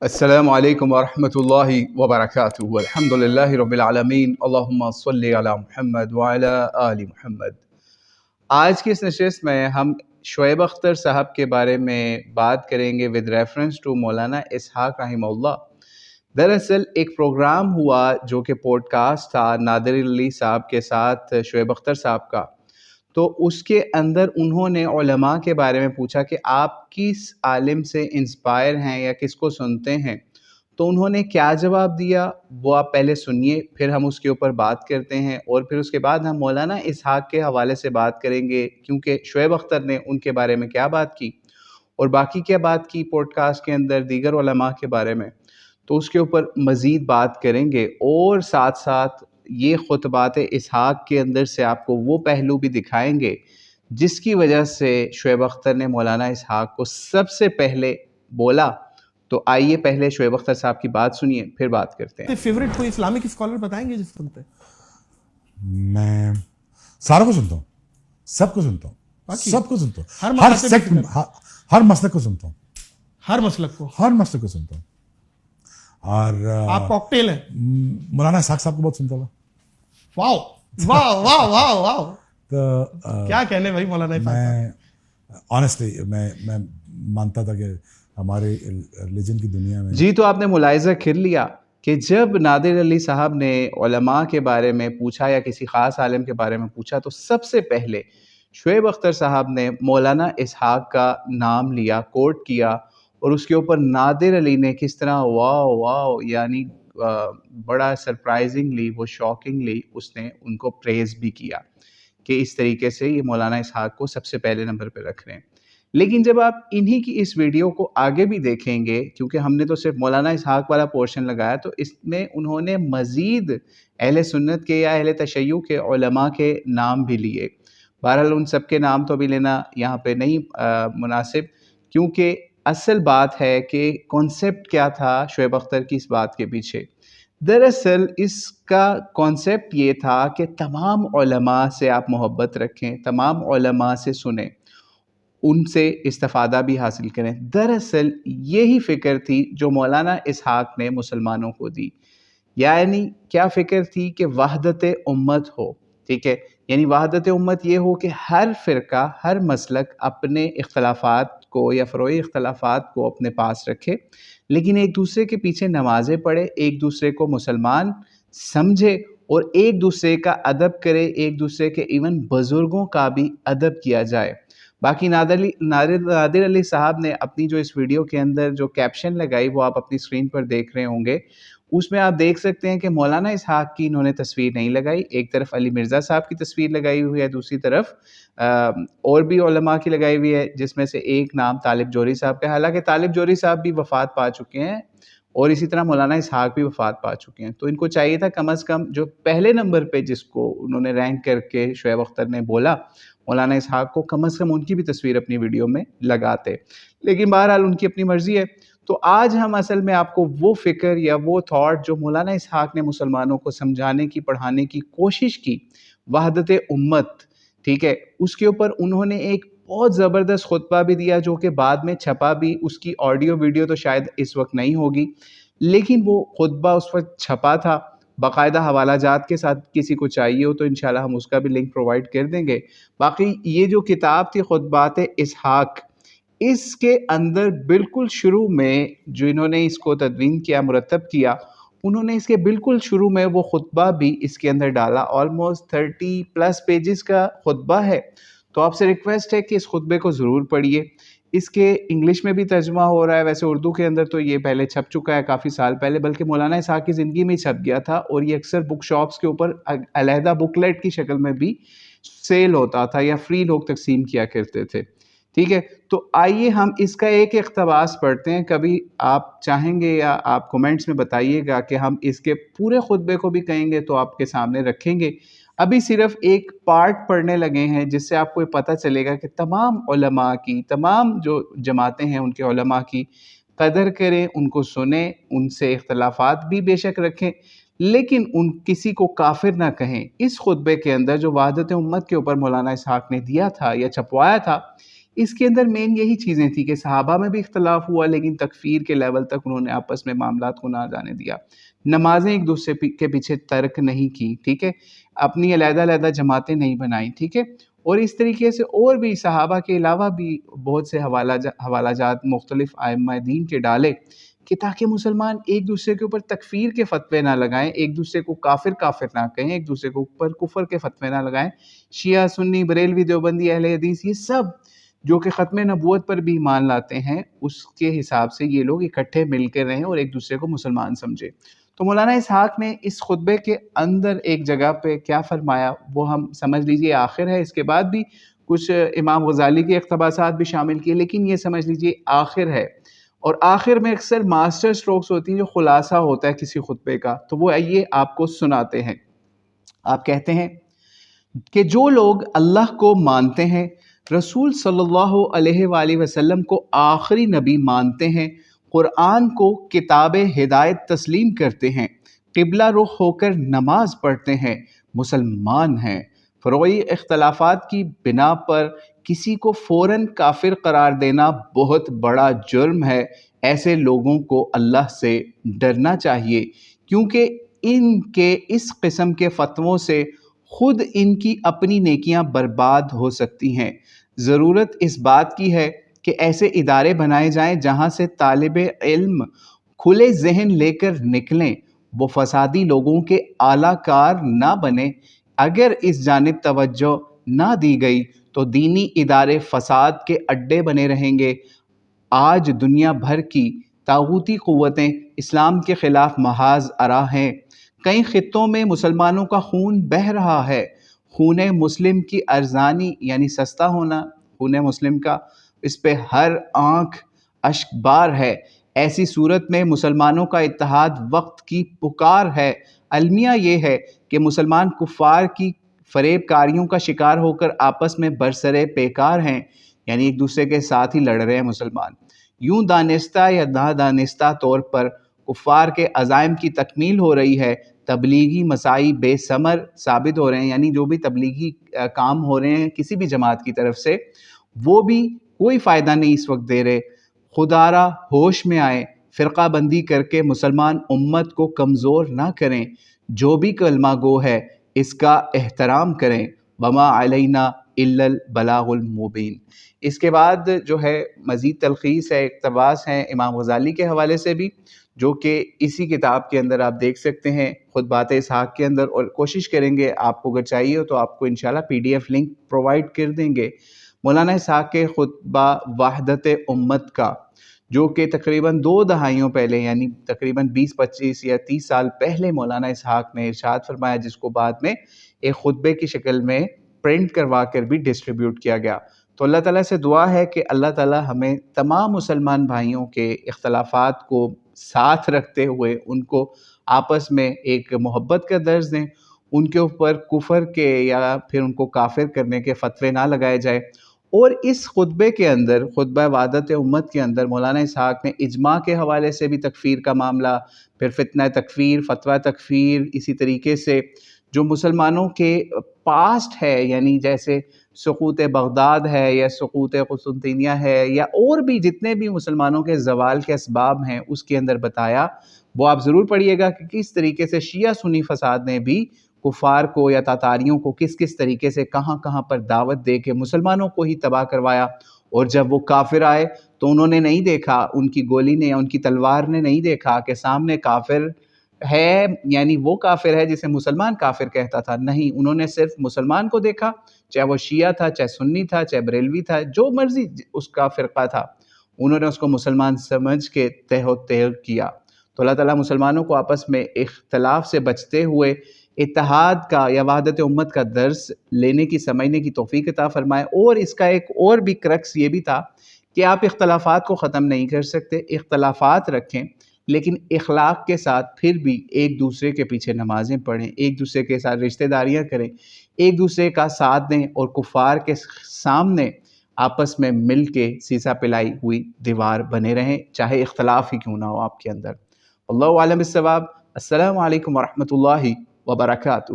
السلام علیکم ورحمۃ اللہ وبرکاتہ الحمد للہ رب العالمین اللہم صلی علی محمد وعلی آل محمد۔ آج کی اس نشست میں ہم شعیب اختر صاحب کے بارے میں بات کریں گے ود ریفرنس ٹو مولانا اسحاق رحمہ اللہ۔ دراصل ایک پروگرام ہوا جو کہ پوڈ کاسٹ تھا نادر علی صاحب کے ساتھ شعیب اختر صاحب کا، تو اس کے اندر انہوں نے علماء کے بارے میں پوچھا کہ آپ کس عالم سے انسپائر ہیں یا کس کو سنتے ہیں، تو انہوں نے کیا جواب دیا وہ آپ پہلے سنیے، پھر ہم اس کے اوپر بات کرتے ہیں، اور پھر اس کے بعد ہم مولانا اسحاق کے حوالے سے بات کریں گے کیونکہ شعیب اختر نے ان کے بارے میں کیا بات کی اور باقی کیا بات کی پوڈ کاسٹ کے اندر دیگر علماء کے بارے میں، تو اس کے اوپر مزید بات کریں گے، اور ساتھ ساتھ یہ خطبات اسحاق کے اندر سے آپ کو وہ پہلو بھی دکھائیں گے جس کی وجہ سے شعیب اختر نے مولانا اسحاق کو سب سے پہلے بولا۔ تو آئیے پہلے شعیب اختر صاحب کی بات سنیے پھر بات کرتے ہیں۔ فیوریٹ کوئی اسلامک اسکالر بتائیں گے جس کو سنتے ہیں؟ میں ساروں کو سنتا ہوں، سب کو سنتا ہوں، سب کو سنتا ہوں، ہر سیکٹ، ہر مسلک کو سنتا ہوں، ہر مسلک کو، ہر مسلک کو سنتا ہوں۔ اور آپ کاکٹیل ہیں؟ مولانا اسحاق صاحب کو بہت سنتا تھا۔ واو واو واو واو واو، تو کیا کہنے بھائی مولانا اسحاق صاحب۔ میں آنیسٹلی میں مانتا تھا کہ ہمارے ریلیجن کی دنیا میں جی، تو آپ نے ملاحظہ کر لیا کہ جب نادر علی صاحب نے علماء کے بارے میں پوچھا یا کسی خاص عالم کے بارے میں پوچھا تو سب سے پہلے شعیب اختر صاحب نے مولانا اسحاق کا نام لیا، کوٹ کیا، اور اس کے اوپر نادر علی نے کس طرح واو واو یعنی بڑا سرپرائزنگلی، وہ شاکنگلی اس نے ان کو پریز بھی کیا کہ اس طریقے سے یہ مولانا اسحاق کو سب سے پہلے نمبر پہ رکھ رہے ہیں۔ لیکن جب آپ انہی کی اس ویڈیو کو آگے بھی دیکھیں گے، کیونکہ ہم نے تو صرف مولانا اسحاق والا پورشن لگایا، تو اس میں انہوں نے مزید اہل سنت کے یا اہل تشیع کے علماء کے نام بھی لیے۔ بہرحال ان سب کے نام تو ابھی لینا یہاں پہ نہیں مناسب، کیونکہ اصل بات ہے کہ کانسیپٹ کیا تھا شعیب اختر کی اس بات کے پیچھے۔ دراصل اس کا کانسیپٹ یہ تھا کہ تمام علماء سے آپ محبت رکھیں، تمام علماء سے سنیں، ان سے استفادہ بھی حاصل کریں۔ دراصل یہی فکر تھی جو مولانا اسحاق نے مسلمانوں کو دی، یعنی کیا فکر تھی کہ وحدت امت ہو، ٹھیک ہے، یعنی وحدت امت یہ ہو کہ ہر فرقہ، ہر مسلک اپنے اختلافات کو یا فروعی اختلافات کو اپنے پاس رکھے، لیکن ایک دوسرے کے پیچھے نمازیں پڑھے، ایک دوسرے کو مسلمان سمجھے اور ایک دوسرے کا ادب کرے، ایک دوسرے کے ایون بزرگوں کا بھی ادب کیا جائے۔ باقی نادر علی صاحب نے اپنی جو اس ویڈیو کے اندر جو کیپشن لگائی وہ آپ اپنی اسکرین پر دیکھ رہے ہوں گے، اس میں آپ دیکھ سکتے ہیں کہ مولانا اسحاق کی انہوں نے تصویر نہیں لگائی، ایک طرف علی مرزا صاحب کی تصویر لگائی ہوئی ہے، دوسری طرف اور بھی علماء کی لگائی ہوئی ہے، جس میں سے ایک نام طالب جوہری صاحب کا ہے۔ حالانکہ طالب جوہری صاحب بھی وفات پا چکے ہیں اور اسی طرح مولانا اسحاق بھی وفات پا چکے ہیں، تو ان کو چاہیے تھا کم از کم جو پہلے نمبر پہ جس کو انہوں نے رینک کر کے شعیب اختر نے بولا مولانا اسحاق کو، کم از کم ان کی بھی تصویر اپنی ویڈیو میں لگاتے، لیکن بہرحال ان کی اپنی مرضی ہے۔ تو آج ہم اصل میں آپ کو وہ فکر یا وہ تھاٹ جو مولانا اسحاق نے مسلمانوں کو سمجھانے کی، پڑھانے کی کوشش کی، وحدت امت، ٹھیک ہے، اس کے اوپر انہوں نے ایک بہت زبردست خطبہ بھی دیا جو کہ بعد میں چھپا بھی، اس کی آڈیو ویڈیو تو شاید اس وقت نہیں ہوگی، لیکن وہ خطبہ اس وقت چھپا تھا باقاعدہ حوالہ جات کے ساتھ، کسی کو چاہیے ہو تو انشاءاللہ ہم اس کا بھی لنک پرووائڈ کر دیں گے۔ باقی یہ جو کتاب تھی خطبات اسحاق، اس کے اندر بالکل شروع میں جو انہوں نے اس کو تدوین کیا، مرتب کیا، انہوں نے اس کے بالکل شروع میں وہ خطبہ بھی اس کے اندر ڈالا، آلموسٹ 30+ پیجز کا خطبہ ہے، تو آپ سے ریکویسٹ ہے کہ اس خطبے کو ضرور پڑھیے۔ اس کے انگلش میں بھی ترجمہ ہو رہا ہے، ویسے اردو کے اندر تو یہ پہلے چھپ چکا ہے کافی سال پہلے، بلکہ مولانا اسحاق کی زندگی میں چھپ گیا تھا، اور یہ اکثر بک شاپس کے اوپر علیحدہ بکلیٹ کی شکل میں بھی سیل ہوتا تھا یا فری لوگ تقسیم کیا کرتے تھے، ٹھیک ہے۔ تو آئیے ہم اس کا ایک اقتباس پڑھتے ہیں، کبھی آپ چاہیں گے یا آپ کومنٹس میں بتائیے گا کہ ہم اس کے پورے خطبے کو بھی کہیں گے تو آپ کے سامنے رکھیں گے۔ ابھی صرف ایک پارٹ پڑھنے لگے ہیں جس سے آپ کو یہ پتہ چلے گا کہ تمام علماء کی، تمام جو جماعتیں ہیں ان کے علماء کی قدر کریں، ان کو سنیں، ان سے اختلافات بھی بے شک رکھیں، لیکن ان کسی کو کافر نہ کہیں۔ اس خطبے کے اندر جو وحدت امت کے اوپر مولانا اسحاق نے دیا تھا یا چھپوایا تھا، اس کے اندر مین یہی چیزیں تھیں کہ صحابہ میں بھی اختلاف ہوا لیکن تکفیر کے لیول تک انہوں نے آپس میں معاملات کو نہ جانے دیا، نمازیں ایک دوسرے کے پیچھے ترک نہیں کی، ٹھیک ہے، اپنی علیحدہ علیحدہ جماعتیں نہیں بنائیں، ٹھیک ہے، اور اس طریقے سے اور بھی صحابہ کے علاوہ بھی بہت سے حوالہ جات مختلف ائمہ دین کے ڈالے کہ تاکہ مسلمان ایک دوسرے کے اوپر تکفیر کے فتوے نہ لگائیں، ایک دوسرے کو کافر نہ کہیں، ایک دوسرے کے اوپر کفر کے فتوے نہ لگائیں۔ شیعہ، سنی، بریلوی، دیوبندی، اہل حدیث، یہ سب جو کہ ختم نبوت پر بھی ایمان لاتے ہیں، اس کے حساب سے یہ لوگ اکٹھے مل کے رہیں اور ایک دوسرے کو مسلمان سمجھے۔ تو مولانا اسحاق نے اس خطبے کے اندر ایک جگہ پہ کیا فرمایا وہ ہم سمجھ لیجئے آخر ہے، اس کے بعد بھی کچھ امام غزالی کے اقتباسات بھی شامل کیے، لیکن یہ سمجھ لیجئے آخر ہے، اور آخر میں اکثر ماسٹر سٹروکس ہوتی ہیں جو خلاصہ ہوتا ہے کسی خطبے کا، تو وہ آئیے آپ کو سناتے ہیں۔ آپ کہتے ہیں کہ جو لوگ اللہ کو مانتے ہیں، رسول صلی اللہ علیہ وآلہ وسلم کو آخری نبی مانتے ہیں، قرآن کو کتاب ہدایت تسلیم کرتے ہیں، قبلہ رخ ہو کر نماز پڑھتے ہیں، مسلمان ہیں۔ فروعی اختلافات کی بنا پر کسی کو فوراً کافر قرار دینا بہت بڑا جرم ہے۔ ایسے لوگوں کو اللہ سے ڈرنا چاہیے، کیونکہ ان کے اس قسم کے فتووں سے خود ان کی اپنی نیکیاں برباد ہو سکتی ہیں۔ ضرورت اس بات کی ہے کہ ایسے ادارے بنائے جائیں جہاں سے طالب علم کھلے ذہن لے کر نکلیں، وہ فسادی لوگوں کے اعلیٰ کار نہ بنے۔ اگر اس جانب توجہ نہ دی گئی تو دینی ادارے فساد کے اڈے بنے رہیں گے۔ آج دنیا بھر کی طاغوتی قوتیں اسلام کے خلاف محاذ آرا ہیں۔ کئی خطوں میں مسلمانوں کا خون بہہ رہا ہے۔ خون مسلم کی ارزانی یعنی سستا ہونا خون مسلم کا، اس پہ ہر آنکھ اشک بار ہے۔ ایسی صورت میں مسلمانوں کا اتحاد وقت کی پکار ہے۔ المیہ یہ ہے کہ مسلمان کفار کی فریب کاریوں کا شکار ہو کر آپس میں برسرے پیکار ہیں، یعنی ایک دوسرے کے ساتھ ہی لڑ رہے ہیں مسلمان۔ یوں دانستہ یا نادانستہ طور پر کفار کے عزائم کی تکمیل ہو رہی ہے، تبلیغی مساعی بے ثمر ثابت ہو رہے ہیں، یعنی جو بھی تبلیغی کام ہو رہے ہیں کسی بھی جماعت کی طرف سے وہ بھی کوئی فائدہ نہیں اس وقت دے رہے۔ خدارہ ہوش میں آئے، فرقہ بندی کر کے مسلمان امت کو کمزور نہ کریں، جو بھی کلمہ گو ہے اس کا احترام کریں، وما علینا الا البلاغ المبین۔ اس کے بعد جو ہے مزید تلخیص ہے، اقتباس ہیں امام غزالی کے حوالے سے بھی، جو کہ اسی کتاب کے اندر آپ دیکھ سکتے ہیں خطبات اسحاق کے اندر، اور کوشش کریں گے آپ کو اگر چاہیے ہو تو آپ کو انشاءاللہ PDF لنک پرووائڈ کر دیں گے۔ مولانا اسحاق کے خطبہ وحدت امت کا، جو کہ تقریباً 2 دہائیوں پہلے یعنی تقریباً 20-25 یا 30 سال پہلے مولانا اسحاق نے ارشاد فرمایا، جس کو بعد میں ایک خطبے کی شکل میں پرنٹ کروا کر بھی ڈسٹریبیوٹ کیا گیا۔ تو اللہ تعالیٰ سے دعا ہے کہ اللہ تعالیٰ ہمیں تمام مسلمان بھائیوں کے اختلافات کو ساتھ رکھتے ہوئے ان کو آپس میں ایک محبت کا درس دیں، ان کے اوپر کفر کے یا پھر ان کو کافر کرنے کے فتوے نہ لگائے جائے۔ اور اس خطبے کے اندر، خطبہ وحدت امت کے اندر، مولانا اسحاق نے اجماع کے حوالے سے بھی تکفیر کا معاملہ، پھر فتنہ تکفیر، فتویٰ تکفیر، اسی طریقے سے جو مسلمانوں کے پاسٹ ہے، یعنی جیسے سقوط بغداد ہے یا سقوط قسطنطنیہ ہے یا اور بھی جتنے بھی مسلمانوں کے زوال کے اسباب ہیں، اس کے اندر بتایا۔ وہ آپ ضرور پڑھیے گا کہ کس طریقے سے شیعہ سنی فساد نے بھی کفار کو یا تاتاریوں کو کس طریقے سے کہاں کہاں پر دعوت دے کے مسلمانوں کو ہی تباہ کروایا، اور جب وہ کافر آئے تو انہوں نے نہیں دیکھا، ان کی گولی نے یا ان کی تلوار نے نہیں دیکھا کہ سامنے کافر ہے، یعنی وہ کافر ہے جسے مسلمان کافر کہتا تھا، نہیں، انہوں نے صرف مسلمان کو دیکھا، چاہے وہ شیعہ تھا، چاہے سنی تھا، چاہے بریلوی تھا، جو مرضی اس کا فرقہ تھا، انہوں نے اس کو مسلمان سمجھ کے تہ و تیغ کیا۔ تو اللہ تعالیٰ مسلمانوں کو آپس میں اختلاف سے بچتے ہوئے اتحاد کا یا وحدت امت کا درس لینے کی، سمجھنے کی توفیق عطا فرمائے۔ اور اس کا ایک اور بھی کرکس یہ بھی تھا کہ آپ اختلافات کو ختم نہیں کر سکتے، اختلافات رکھیں لیکن اخلاق کے ساتھ پھر بھی ایک دوسرے کے پیچھے نمازیں پڑھیں، ایک دوسرے کے ساتھ رشتہ داریاں کریں، ایک دوسرے کا ساتھ دیں، اور کفار کے سامنے آپس میں مل کے سیسا پلائی ہوئی دیوار بنے رہیں، چاہے اختلاف ہی کیوں نہ ہو آپ کے اندر۔ اللہ عالم بالصواب۔ السلام علیکم ورحمۃ اللہ وبرکاتہ۔